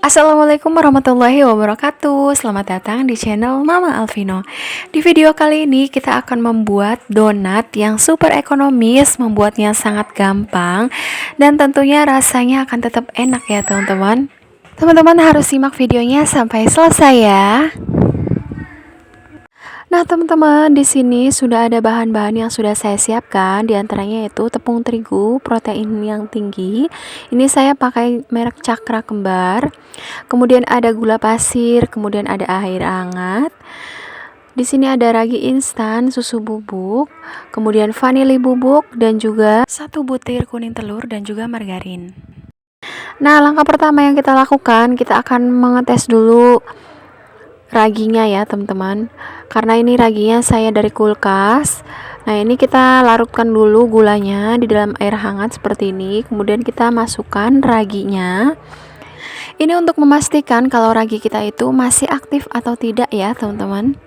Assalamualaikum warahmatullahi wabarakatuh. Selamat datang di channel Mama Alvino. Di video kali ini kita akan membuat donat yang super ekonomis, membuatnya sangat gampang, dan tentunya rasanya akan tetap enak ya teman-teman. Teman-teman harus simak videonya sampai selesai ya. Nah, teman-teman, di sini sudah ada bahan-bahan yang sudah saya siapkan. Di antaranya itu tepung terigu, protein yang tinggi. Ini saya pakai merek Cakra Kembar. Kemudian ada gula pasir, kemudian ada air hangat. Di sini ada ragi instan, susu bubuk, kemudian vanili bubuk, dan juga 1 butir kuning telur dan juga margarin. Nah, langkah pertama yang kita lakukan, kita akan mengetes dulu raginya ya teman-teman, karena ini raginya saya dari kulkas. Nah, ini kita larutkan dulu gulanya di dalam air hangat seperti ini, kemudian kita masukkan raginya. Ini untuk memastikan kalau ragi kita itu masih aktif atau tidak ya teman-teman.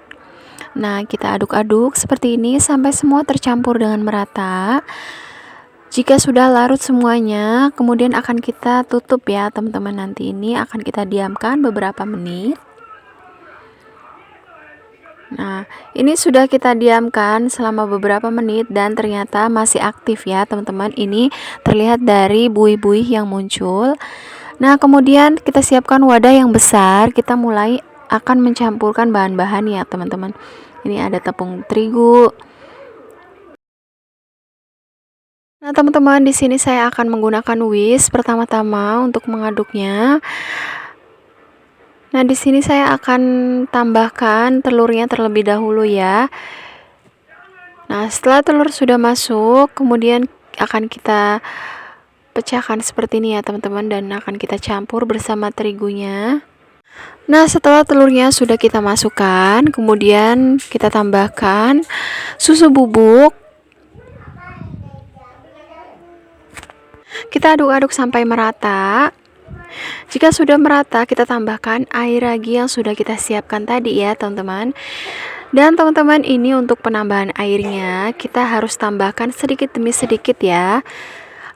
Nah, kita aduk-aduk seperti ini sampai semua tercampur dengan merata. Jika sudah larut semuanya, kemudian akan kita tutup ya teman-teman. Nanti ini akan kita diamkan beberapa menit. Nah, ini sudah kita diamkan selama beberapa menit dan ternyata masih aktif ya teman-teman. Ini terlihat dari buih-buih yang muncul. Nah, kemudian kita siapkan wadah yang besar. Kita mulai akan mencampurkan bahan-bahan ya teman-teman. Ini ada tepung terigu. Nah, teman-teman, di sini saya akan menggunakan whisk pertama-tama untuk mengaduknya. Nah, di sini saya akan tambahkan telurnya terlebih dahulu ya. Nah, setelah telur sudah masuk, kemudian akan kita pecahkan seperti ini ya teman-teman, dan akan kita campur bersama terigunya. Nah, setelah telurnya sudah kita masukkan, kemudian kita tambahkan susu bubuk. Kita aduk-aduk sampai merata. Jika sudah merata, kita tambahkan air ragi yang sudah kita siapkan tadi ya teman-teman. Dan teman-teman, ini untuk penambahan airnya kita harus tambahkan sedikit demi sedikit ya,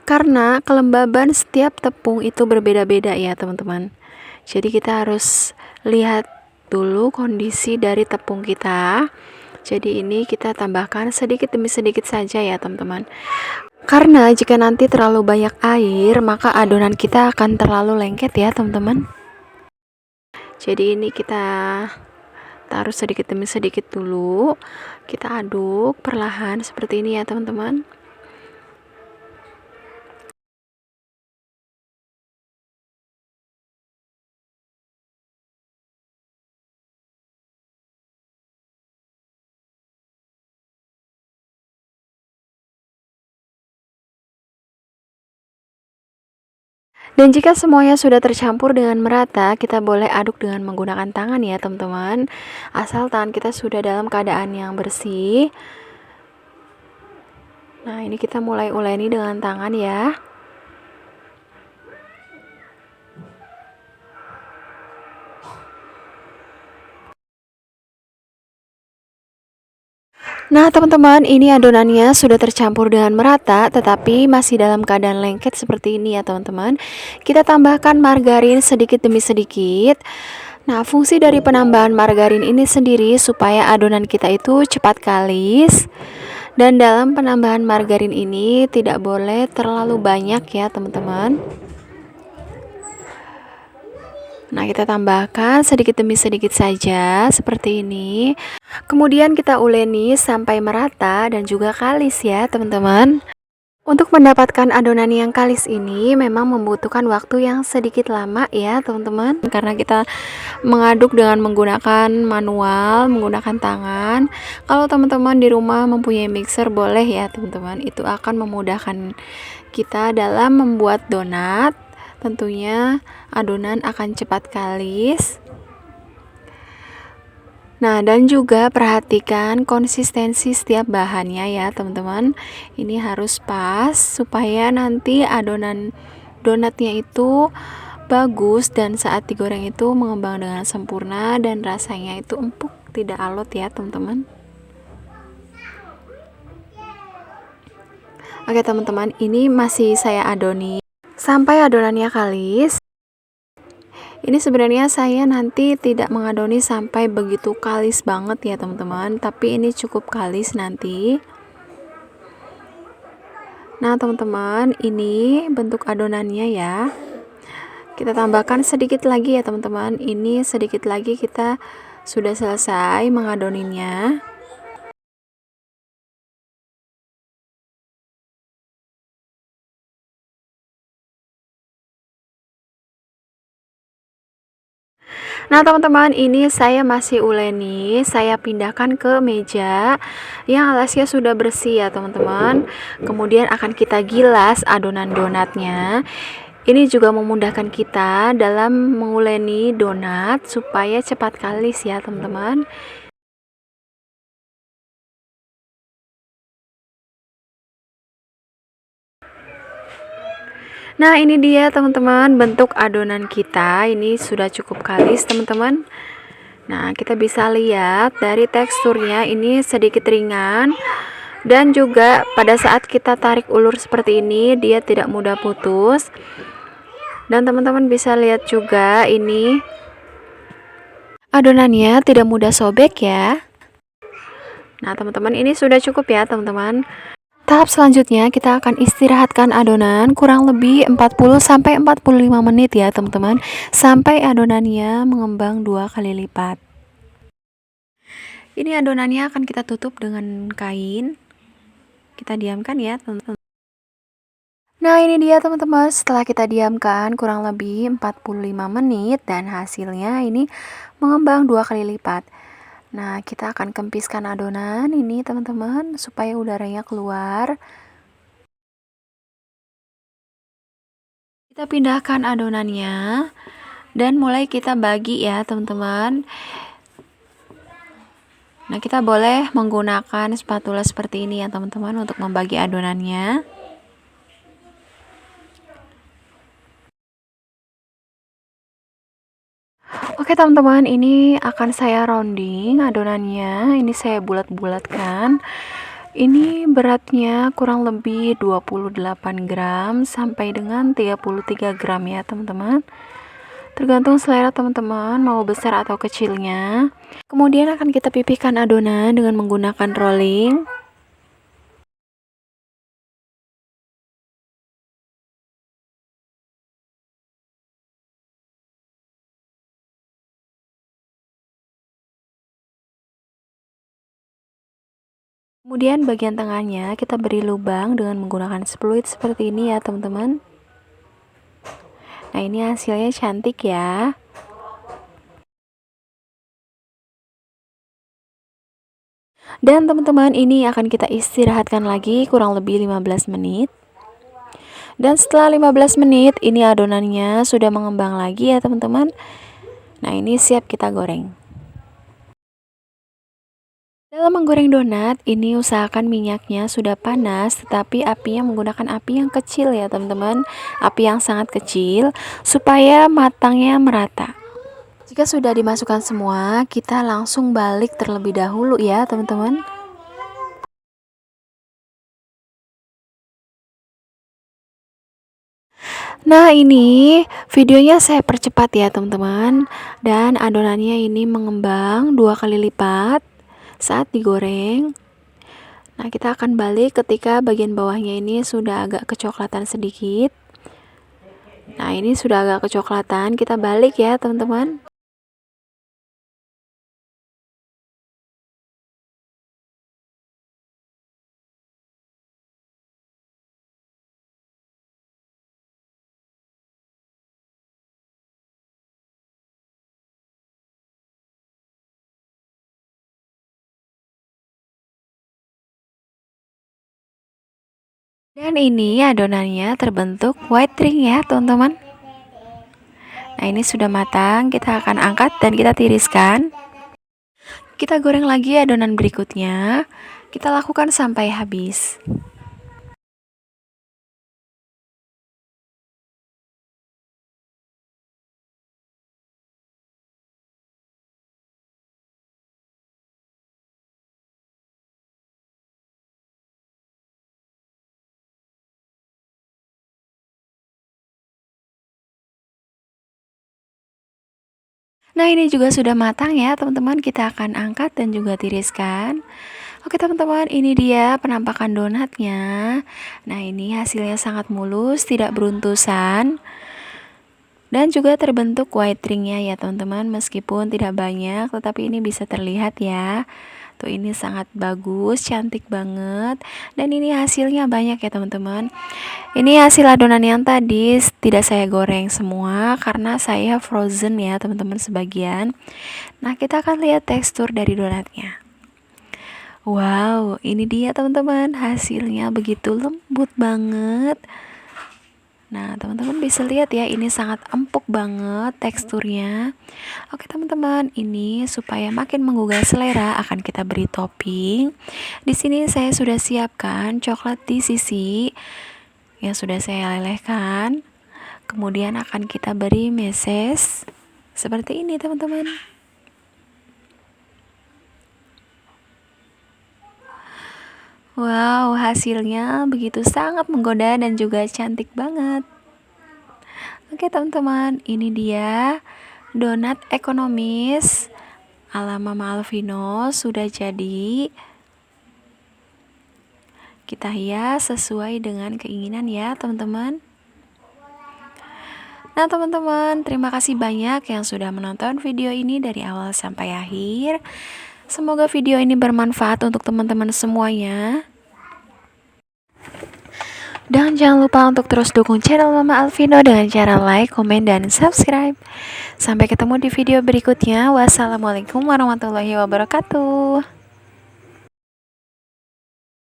karena kelembaban setiap tepung itu berbeda-beda ya teman-teman. Jadi kita harus lihat dulu kondisi dari tepung kita. Jadi ini kita tambahkan sedikit demi sedikit saja ya teman-teman, karena jika nanti terlalu banyak air, maka adonan kita akan terlalu lengket ya teman-teman. Jadi ini kita taruh sedikit demi sedikit dulu. Kita aduk perlahan seperti ini ya teman-teman. Dan jika semuanya sudah tercampur dengan merata, kita boleh aduk dengan menggunakan tangan ya teman-teman. Asal tangan kita sudah dalam keadaan yang bersih. Nah, ini kita mulai uleni dengan tangan ya. Nah, teman-teman, ini adonannya sudah tercampur dengan merata, tetapi masih dalam keadaan lengket seperti ini ya teman-teman. Kita tambahkan margarin sedikit demi sedikit. Nah, fungsi dari penambahan margarin ini sendiri supaya adonan kita itu cepat kalis. Dan dalam penambahan margarin ini tidak boleh terlalu banyak ya teman-teman. Nah, kita tambahkan sedikit demi sedikit saja seperti ini. Kemudian kita uleni sampai merata dan juga kalis ya teman-teman. Untuk mendapatkan adonan yang kalis ini memang membutuhkan waktu yang sedikit lama ya teman-teman, karena kita mengaduk dengan menggunakan manual, menggunakan tangan. Kalau teman-teman di rumah mempunyai mixer, boleh ya teman-teman, itu akan memudahkan kita dalam membuat donat. Tentunya adonan akan cepat kalis. Nah, dan juga perhatikan konsistensi setiap bahannya ya teman-teman. Ini harus pas supaya nanti adonan donatnya itu bagus dan saat digoreng itu mengembang dengan sempurna dan rasanya itu empuk, tidak alot ya teman-teman. Oke teman-teman, ini masih saya adoni sampai adonannya kalis. Ini sebenarnya saya nanti tidak mengadoni sampai begitu kalis banget ya teman-teman, tapi ini cukup kalis nanti. Nah teman-teman, ini bentuk adonannya ya. Kita tambahkan sedikit lagi ya teman-teman. Ini sedikit lagi kita sudah selesai mengadoninya. Nah teman-teman, ini saya masih uleni, saya pindahkan ke meja yang alasnya sudah bersih ya teman-teman. Kemudian akan kita gilas adonan donatnya. Ini juga memudahkan kita dalam menguleni donat supaya cepat kalis ya teman-teman. Nah ini dia teman-teman bentuk adonan kita, ini sudah cukup kalis teman-teman. Nah kita bisa lihat dari teksturnya ini sedikit ringan, dan juga pada saat kita tarik ulur seperti ini dia tidak mudah putus. Dan teman-teman bisa lihat juga ini adonannya tidak mudah sobek ya. Nah teman-teman, ini sudah cukup ya teman-teman. Tahap selanjutnya kita akan istirahatkan adonan kurang lebih 40-45 menit ya teman-teman, sampai adonannya mengembang 2 kali lipat. Ini adonannya akan kita tutup dengan kain. Kita diamkan ya teman-teman. Nah ini dia teman-teman, setelah kita diamkan kurang lebih 45 menit dan hasilnya ini mengembang 2 kali lipat. Nah kita akan kempiskan adonan ini teman-teman supaya udaranya keluar. Kita pindahkan adonannya dan mulai kita bagi ya teman-teman. Nah kita boleh menggunakan spatula seperti ini ya teman-teman untuk membagi adonannya. Oke teman-teman, ini akan saya rounding adonannya. Ini saya bulat-bulatkan. Ini beratnya kurang lebih 28 gram sampai dengan 33 gram ya teman-teman. Tergantung selera teman-teman mau besar atau kecilnya. Kemudian akan kita pipihkan adonan dengan menggunakan rolling. Kemudian bagian tengahnya kita beri lubang dengan menggunakan spluit seperti ini ya teman-teman. Nah ini hasilnya cantik ya. Dan teman-teman, ini akan kita istirahatkan lagi kurang lebih 15 menit. Dan setelah 15 menit ini adonannya sudah mengembang lagi ya teman-teman. Nah ini siap kita goreng. Dalam menggoreng donat, ini usahakan minyaknya sudah panas, tetapi apinya menggunakan api yang kecil ya teman-teman. Api yang sangat kecil, supaya matangnya merata. Jika sudah dimasukkan semua, kita langsung balik terlebih dahulu ya teman-teman. Nah ini videonya saya percepat ya teman-teman. Dan adonannya ini mengembang 2 kali lipat saat digoreng. Nah kita akan balik ketika bagian bawahnya ini sudah agak kecoklatan sedikit. Nah ini sudah agak kecoklatan, kita balik ya teman-teman. Dan ini adonannya terbentuk white ring ya teman-teman. Nah ini sudah matang, kita akan angkat dan kita tiriskan. Kita goreng lagi adonan berikutnya. Kita lakukan sampai habis. Nah, ini juga sudah matang ya teman-teman, kita akan angkat dan juga tiriskan. Oke teman-teman, ini dia penampakan donatnya. Nah, ini hasilnya sangat mulus, tidak beruntusan, dan juga terbentuk white ringnya ya teman-teman. Meskipun tidak banyak, tetapi ini bisa terlihat ya. Tuh, ini sangat bagus, cantik banget. Dan ini hasilnya banyak ya teman-teman. Ini hasil adonan yang tadi tidak saya goreng semua karena saya frozen ya teman-teman sebagian. Nah, kita akan lihat tekstur dari donatnya. Wow, ini dia teman-teman, hasilnya begitu lembut banget. Nah, teman-teman bisa lihat ya, ini sangat empuk banget teksturnya. Oke teman-teman, ini supaya makin menggugah selera akan kita beri topping. Di sini saya sudah siapkan coklat di sisi yang sudah saya lelehkan. Kemudian akan kita beri meses seperti ini teman-teman. Wow, hasilnya begitu sangat menggoda dan juga cantik banget. Oke teman-teman, ini dia donat ekonomis ala Mama Alvino sudah jadi. Kita hias sesuai dengan keinginan ya teman-teman. Nah teman-teman, terima kasih banyak yang sudah menonton video ini dari awal sampai akhir. Semoga video ini bermanfaat untuk teman-teman semuanya. Dan jangan lupa untuk terus dukung channel Mama Alvino dengan cara like, komen, dan subscribe. Sampai ketemu di video berikutnya. Wassalamualaikum warahmatullahi wabarakatuh.